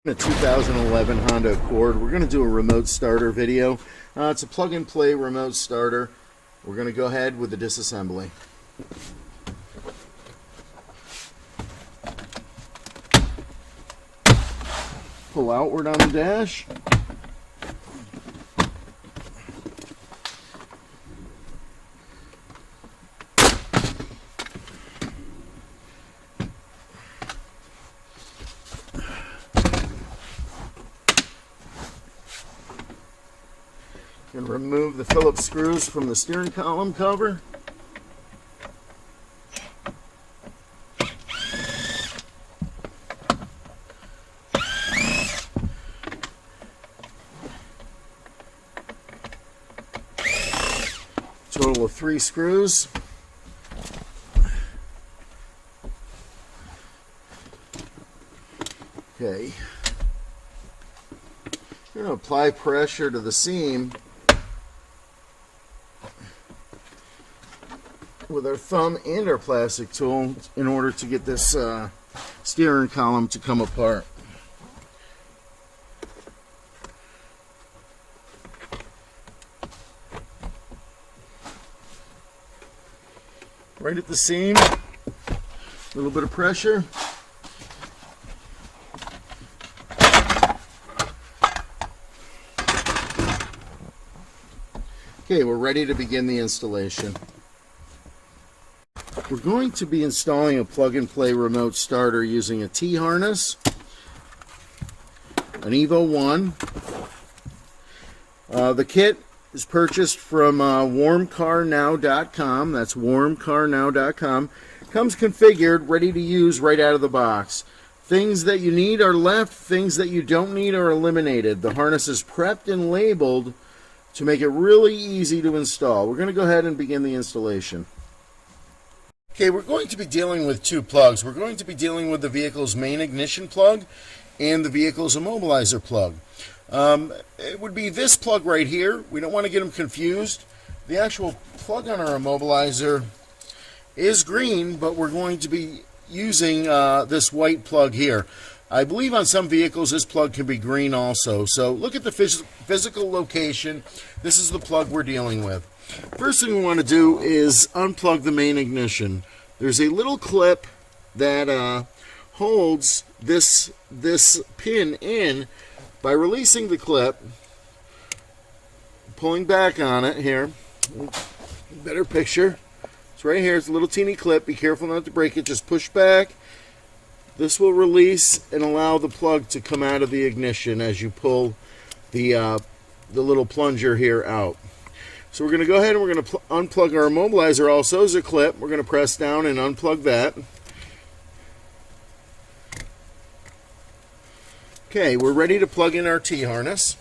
A 2011 Honda Accord. We're going to do a remote starter video. It's a plug-and-play remote starter. We're going to go ahead with the disassembly. Pull outward on the dash. And remove the Phillips screws from the steering column cover. Total of 3 screws. Okay. We're going to apply pressure to the seam with our thumb and our plastic tool in order to get this steering column to come apart. Right at the seam, a little bit of pressure. Okay, we're ready to begin the installation. We're going to be installing a plug-and-play remote starter using a T-harness, an Evo-one. The kit is purchased from WarmCarNow.com. That's WarmCarNow.com. Comes configured, ready to use right out of the box. Things that you need are left, things that you don't need are eliminated. The harness is prepped and labeled to make it really easy to install. We're going to go ahead and begin the installation. Okay, we're going to be dealing with 2 plugs. We're going to be dealing with the vehicle's main ignition plug and the vehicle's immobilizer plug. It would be this plug right here. We don't want to get them confused. The actual plug on our immobilizer is green, but we're going to be using this white plug here. I believe on some vehicles this plug can be green also. So look at the physical location. This is the plug we're dealing with. First thing we want to do is unplug the main ignition. There's a little clip that holds this pin in. By releasing the clip, pulling back on it here, better picture, it's right here, it's a little teeny clip, be careful not to break it, just push back. This will release and allow the plug to come out of the ignition as you pull the little plunger here out. So we're going to go ahead and we're going to unplug our immobilizer also as a clip. We're going to press down and unplug that. Okay, we're ready to plug in our T-harness.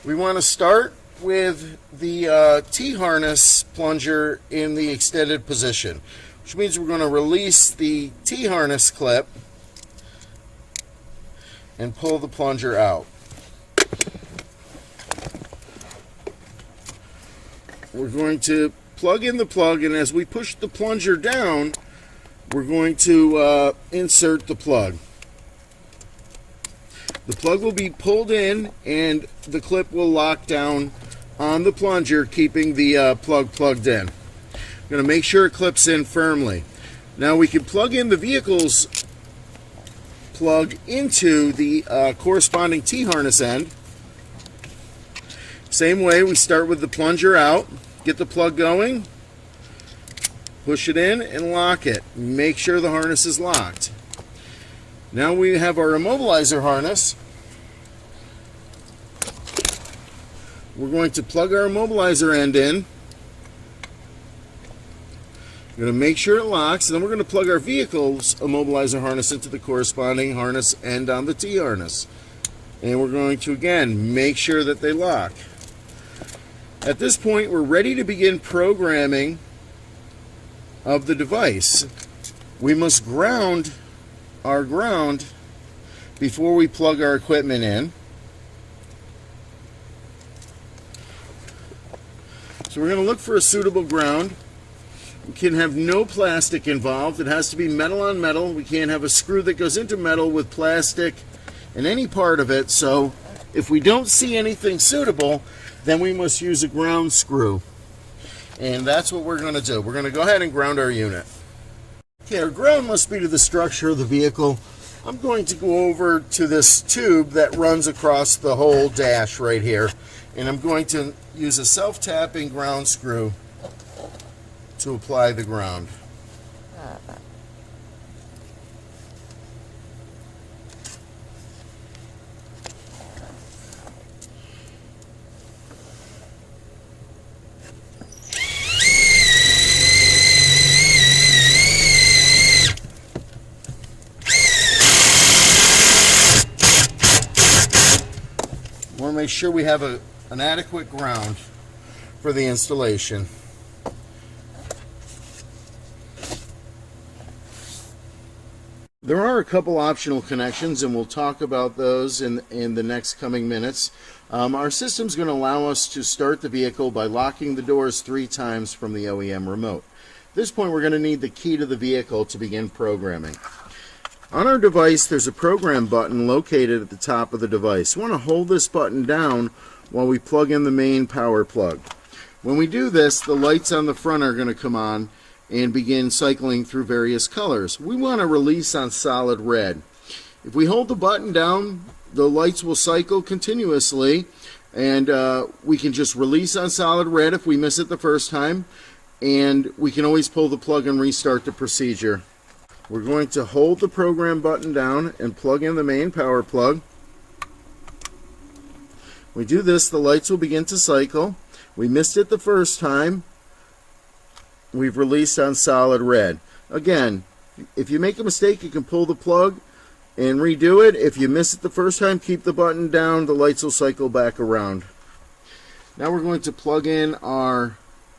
We want to start with the T-harness plunger in the extended position, which means we're going to release the T-harness clip and pull the plunger out. We're going to plug in the plug, and as we push the plunger down, we're going to insert the plug. The plug will be pulled in and the clip will lock down on the plunger, keeping the plug plugged in. I'm going to make sure it clips in firmly. Now we can plug in the vehicle's plug into the corresponding T-harness end. Same way, we start with the plunger out, get the plug going, push it in and lock it. Make sure the harness is locked. Now we have our immobilizer harness. We're going to plug our immobilizer end in. We're going to make sure it locks, and then we're going to plug our vehicle's immobilizer harness into the corresponding harness end on the T-harness. And we're going to, again, make sure that they lock. At this point, we're ready to begin programming of the device. We must ground our ground before we plug our equipment in. So we're going to look for a suitable ground. We can have no plastic involved. It has to be metal on metal. We can't have a screw that goes into metal with plastic in any part of it. So if we don't see anything suitable, then we must use a ground screw. And that's what we're going to do. We're going to go ahead and ground our unit. Okay, our ground must be to the structure of the vehicle. I'm going to go over to this tube that runs across the whole dash right here. And I'm going to use a self-tapping ground screw to apply the ground. We want to make sure we have an adequate ground for the installation. There are a couple optional connections, and we'll talk about those in the next coming minutes. Our system's going to allow us to start the vehicle by locking the doors 3 times from the OEM remote. At this point, we're going to need the key to the vehicle to begin programming. On our device, there's a program button located at the top of the device. We want to hold this button down while we plug in the main power plug. When we do this, the lights on the front are going to come on and begin cycling through various colors. We want to release on solid red. If we hold the button down, the lights will cycle continuously, and we can just release on solid red if we miss it the first time, and we can always pull the plug and restart the procedure. We're going to hold the program button down and plug in the main power plug. We do this, the lights will begin to cycle. We missed it the first time. We've released on solid red. Again, if you make a mistake, you can pull the plug and redo it. If you miss it the first time, keep the button down. The lights will cycle back around. Now we're going to plug in our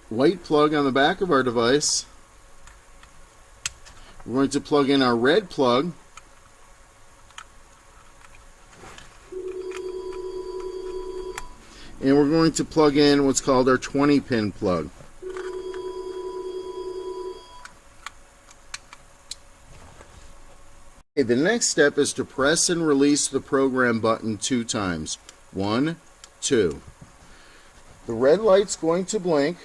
white plug on the back of our device. We're going to plug in our red plug. And we're going to plug in what's called our 20-pin plug. Okay, the next step is to press and release the program button 2 times. 1, 2. The red light's going to blink.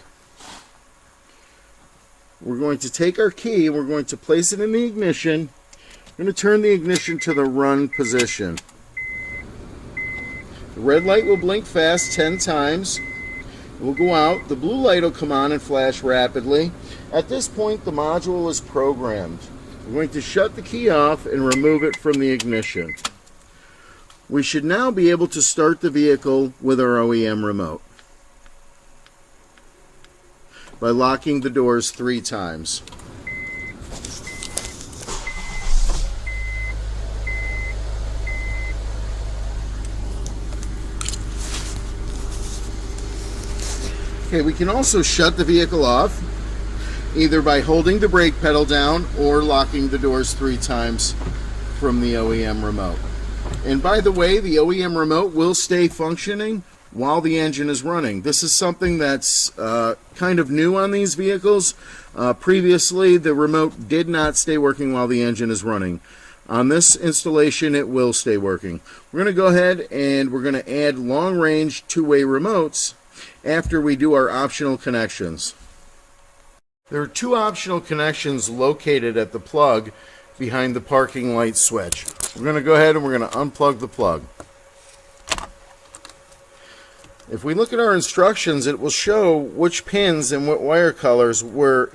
We're going to take our key and we're going to place it in the ignition. We're going to turn the ignition to the run position. The red light will blink fast 10 times. It will go out. The blue light will come on and flash rapidly. At this point, the module is programmed. We're going to shut the key off and remove it from the ignition. We should now be able to start the vehicle with our OEM remote by locking the doors 3 times. Okay, we can also shut the vehicle off either by holding the brake pedal down or locking the doors 3 times from the OEM remote. And by the way, the OEM remote will stay functioning while the engine is running. This is something that's kind of new on these vehicles. Previously, the remote did not stay working while the engine is running. On this installation, it will stay working. We're going to go ahead and we're going to add long-range 2-way remotes after we do our optional connections. There are 2 optional connections located at the plug behind the parking light switch. We're going to go ahead and we're going to unplug the plug. If we look at our instructions, it will show which pins and what wire colors we're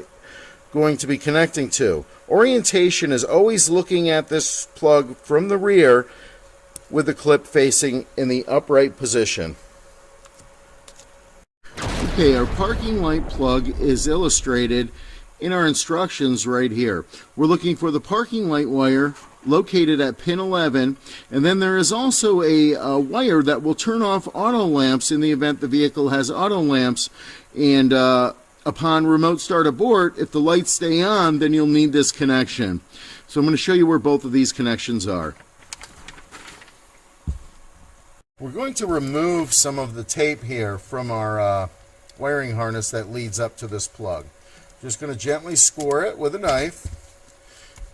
going to be connecting to. Orientation is always looking at this plug from the rear with the clip facing in the upright position. Okay, our parking light plug is illustrated in our instructions right here. We're looking for the parking light wire located at pin 11, and then there is also a wire that will turn off auto lamps in the event the vehicle has auto lamps, and upon remote start abort, if the lights stay on, then you'll need this connection. So I'm going to show you where both of these connections are. We're going to remove some of the tape here from our wiring harness that leads up to this plug. Just going to gently score it with a knife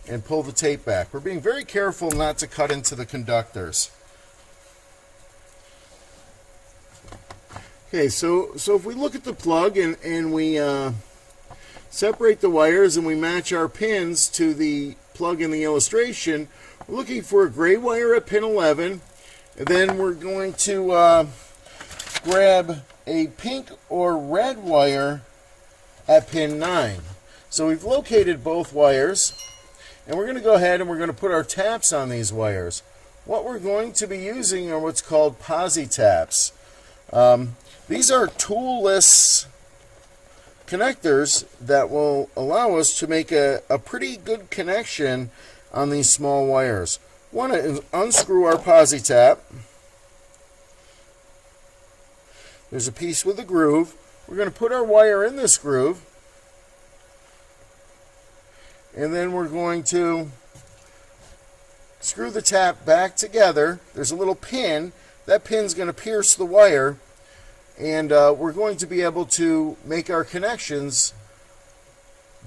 and pull the tape back. We're being very careful not to cut into the conductors. Okay, so if we look at the plug and we separate the wires and we match our pins to the plug in the illustration, we're looking for a gray wire at pin 11, and then we're going to grab a pink or red wire at pin 9. So we've located both wires, and we're going to go ahead and we're going to put our taps on these wires. What we're going to be using are what's called posi taps. These are toolless connectors that will allow us to make a pretty good connection on these small wires. We want to unscrew our posi tap. There's a piece with a groove. We're going to put our wire in this groove, and then we're going to screw the tap back together. There's a little pin. That pin's going to pierce the wire, and we're going to be able to make our connections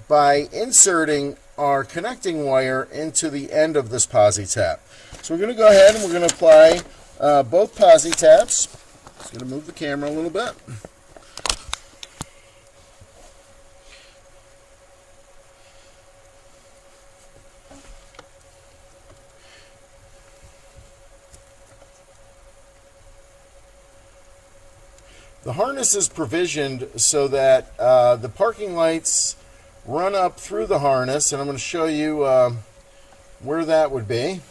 by inserting our connecting wire into the end of this posi tap. So we're going to go ahead and we're going to apply both posi taps. Just going to move the camera a little bit. The harness is provisioned so that the parking lights run up through the harness, and I'm going to show you where that would be.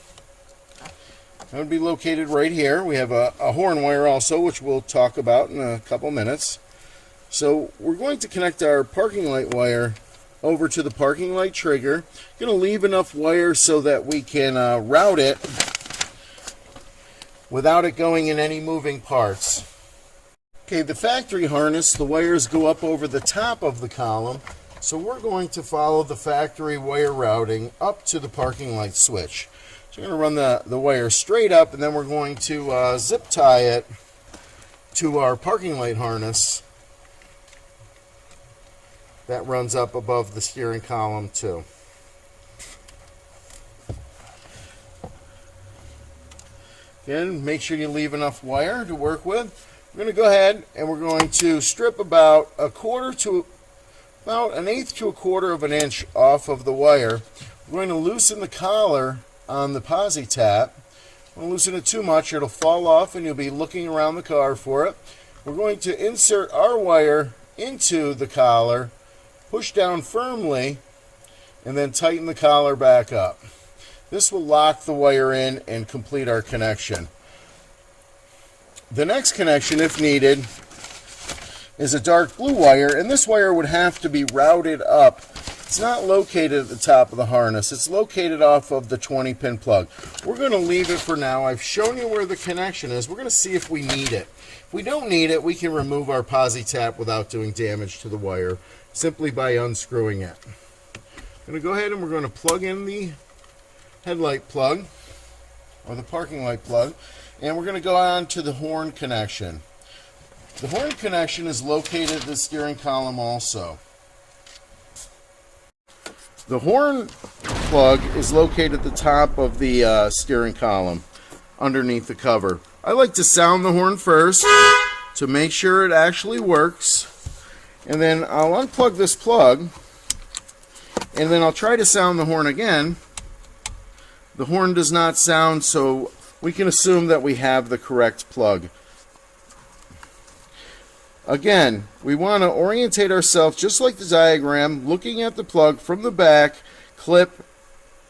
That would be located right here. We have a horn wire also, which we'll talk about in a couple minutes. So we're going to connect our parking light wire over to the parking light trigger. Going to leave enough wire so that we can route it without it going in any moving parts. Okay, the factory harness, the wires go up over the top of the column, so we're going to follow the factory wire routing up to the parking light switch. So we're going to run the wire straight up, and then we're going to zip tie it to our parking light harness that runs up above the steering column too. Again, make sure you leave enough wire to work with. We're going to go ahead and we're going to strip about an 1/8 to a 1/4 of an inch off of the wire. We're going to loosen the collar on the posi tap. Don't loosen it too much, it'll fall off and you'll be looking around the car for it. We're going to insert our wire into the collar, push down firmly, and then tighten the collar back up. This will lock the wire in and complete our connection. The next connection, if needed, is a dark blue wire, and this wire would have to be routed up. It's not located at the top of the harness. It's located off of the 20-pin plug. We're going to leave it for now. I've shown you where the connection is. We're going to see if we need it. If we don't need it, we can remove our posi tap without doing damage to the wire, simply by unscrewing it. I'm going to go ahead and we're going to plug in the headlight plug, or the parking light plug, and we're going to go on to the horn connection. The horn connection is located at the steering column also. The horn plug is located at the top of the steering column, underneath the cover. I like to sound the horn first to make sure it actually works, and then I'll unplug this plug, and then I'll try to sound the horn again. The horn does not sound, so we can assume that we have the correct plug. Again, we want to orientate ourselves just like the diagram, looking at the plug from the back, clip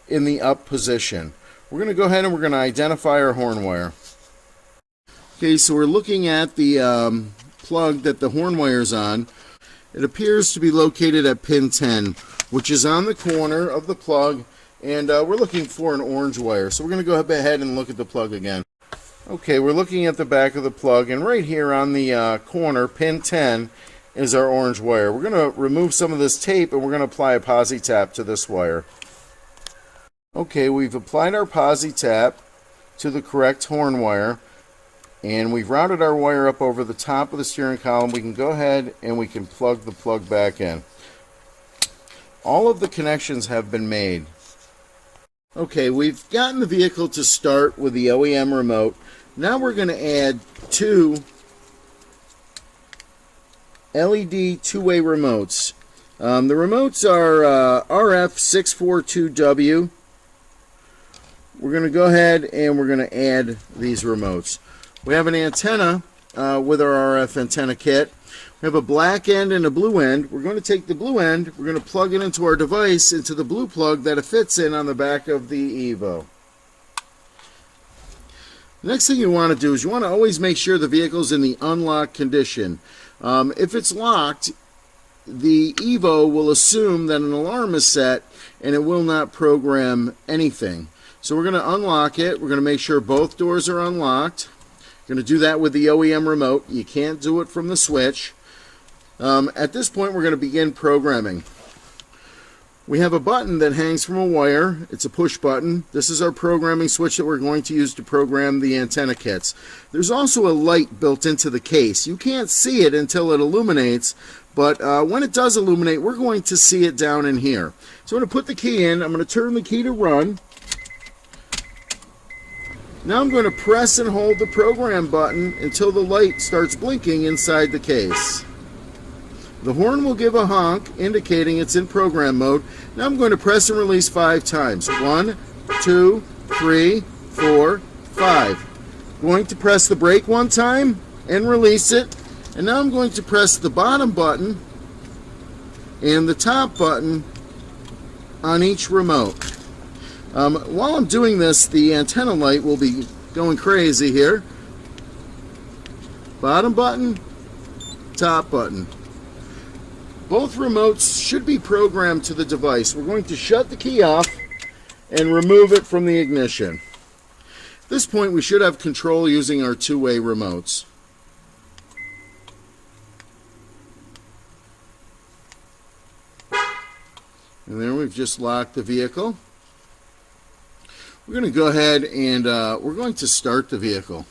in the up position. We're going to go ahead and we're going to identify our horn wire. Okay, so we're looking at the plug that the horn wire is on. It appears to be located at pin 10, which is on the corner of the plug, and we're looking for an orange wire. So we're going to go ahead and look at the plug again. Okay, we're looking at the back of the plug, and right here on the corner, pin 10, is our orange wire. We're going to remove some of this tape, and we're going to apply a posi tap to this wire. Okay, we've applied our posi tap to the correct horn wire, and we've routed our wire up over the top of the steering column. We can go ahead and we can plug the plug back in. All of the connections have been made. Okay, we've gotten the vehicle to start with the OEM remote. Now we're going to add two LED two-way remotes. The remotes are RF-642w. We're going to go ahead and we're going to add these remotes. We have an antenna with our RF antenna kit. We have a black end and a blue end. We're going to take the blue end, we're going to plug it into our device, into the blue plug that it fits in on the back of the Evo. The next thing you want to do is you want to always make sure the vehicle's in the unlocked condition. If it's locked, the Evo will assume that an alarm is set and it will not program anything. So we're going to unlock it. We're going to make sure both doors are unlocked. We're going to do that with the OEM remote. You can't do it from the switch. At this point, we're going to begin programming. We have a button that hangs from a wire. It's a push button. This is our programming switch that we're going to use to program the antenna kits. There's also a light built into the case. You can't see it until it illuminates, but when it does illuminate, we're going to see it down in here. So I'm going to put the key in. I'm going to turn the key to run. Now I'm going to press and hold the program button until the light starts blinking inside the case. The horn will give a honk indicating it's in program mode. Now I'm going to press and release 5 times. 1, 2, 3, 4, 5. Going to press the brake 1 time and release it. And now I'm going to press the bottom button and the top button on each remote. While I'm doing this, the antenna light will be going crazy here. Bottom button, top button. Both remotes should be programmed to the device. We're going to shut the key off and remove it from the ignition. At this point, we should have control using our two-way remotes. And there we've just locked the vehicle. We're going to go ahead and we're going to start the vehicle.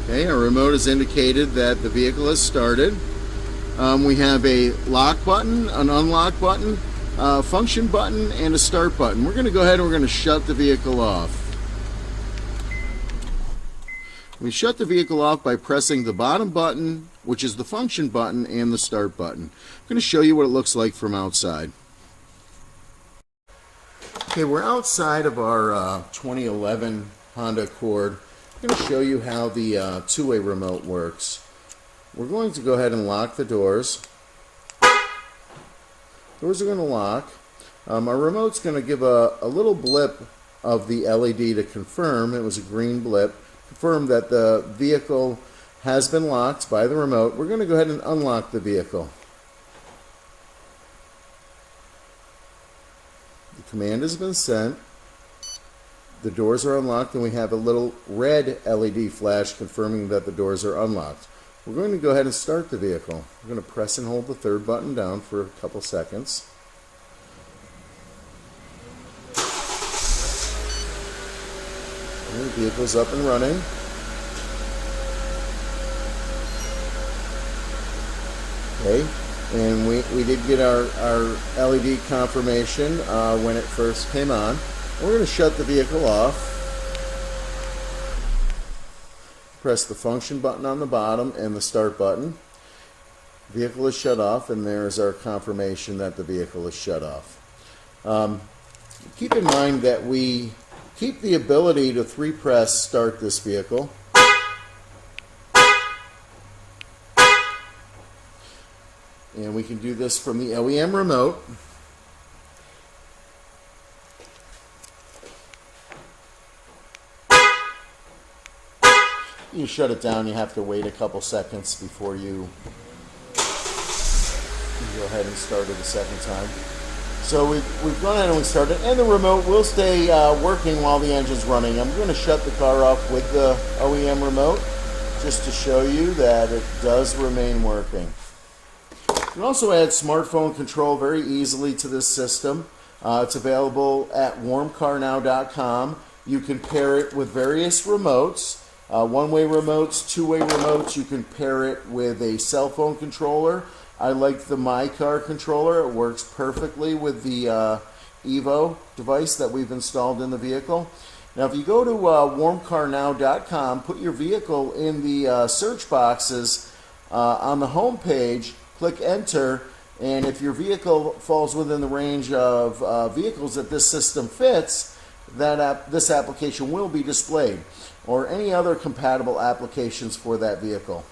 Okay, our remote has indicated that the vehicle has started. We have a lock button, an unlock button, a function button, and a start button. We're going to go ahead and we're going to shut the vehicle off. We shut the vehicle off by pressing the bottom button, which is the function button, and the start button. I'm going to show you what it looks like from outside. Okay, we're outside of our 2011 Honda Accord. I'm going to show you how the two-way remote works. We're going to go ahead and lock the doors. Doors are going to lock. Our remote's going to give a little blip of the LED to confirm, it was a green blip, confirm that the vehicle has been locked by the remote. We're going to go ahead and unlock the vehicle. The command has been sent. The doors are unlocked and we have a little red LED flash confirming that the doors are unlocked. We're going to go ahead and start the vehicle. We're going to press and hold the third button down for a couple seconds. And the vehicle's up and running. Okay, and we did get our LED confirmation when it first came on. We're going to shut the vehicle off. Press the function button on the bottom and the start button. Vehicle is shut off, and there's our confirmation that the vehicle is shut off. Keep in mind that we keep the ability to 3-press start this vehicle. And we can do this from the OEM remote. You shut it down, you have to wait a couple seconds before you go ahead and start it a second time. So we've gone ahead and we started, and the remote will stay working while the engine's running. I'm going to shut the car off with the OEM remote just to show you that it does remain working. You can also add smartphone control very easily to this system. It's available at WarmCarNow.com. You can pair it with various remotes, one-way remotes, two-way remotes. You can pair it with a cell phone controller. I like the MyCar controller. It works perfectly with the Evo device that we've installed in the vehicle. Now, if you go to WarmCarNow.com, put your vehicle in the search boxes on the home page, click Enter, and if your vehicle falls within the range of vehicles that this system fits, this application will be displayed, or any other compatible applications for that vehicle.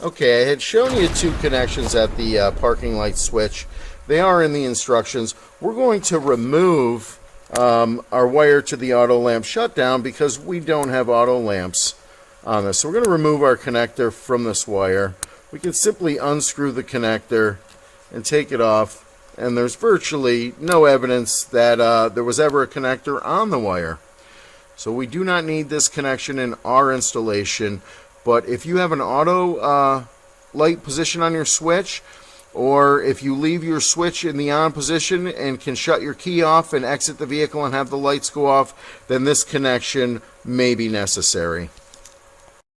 Okay, I had shown you two connections at the parking light switch. They are in the instructions. We're going to remove our wire to the auto lamp shutdown because we don't have auto lamps on this. So we're going to remove our connector from this wire. We can simply unscrew the connector and take it off, and there's virtually no evidence that there was ever a connector on the wire. So we do not need this connection in our installation. But if you have an auto light position on your switch, or if you leave your switch in the on position and can shut your key off and exit the vehicle and have the lights go off, then this connection may be necessary.